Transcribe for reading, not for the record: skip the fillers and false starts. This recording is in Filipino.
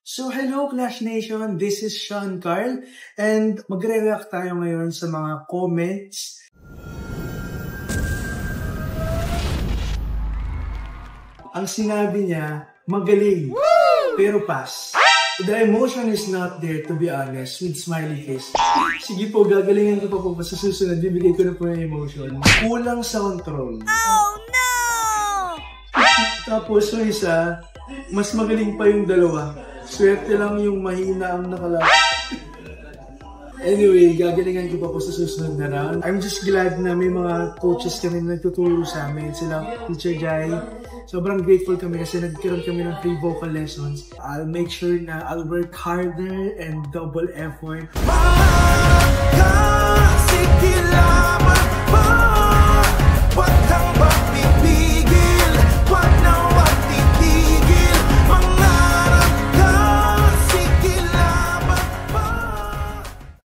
So hello Clash Nation, this is Sean Carl and magre-react tayo ngayon sa mga comments. Ang sinabi niya, magaling, pero pass. The emotion is not there, to be honest, with smiley face. Sige po, gagalingan ko pa po sa susunod, bibigay ko na po yung emotion. Kulang sa control. Oh no! Tapos yung isa, mas magaling pa yung dalawa. Swerte lang yung mahina ang nakala. Anyway, gagalingan ko pa po sa susunod na round. I'm just glad na may mga coaches kami na nagtuturo sa amin. Sila, Teacher Jai. Sobrang grateful kami kasi nagkaroon kami ng free vocal lessons. I'll make sure na I'll work harder and double effort. Wag kang magpipigil, wag na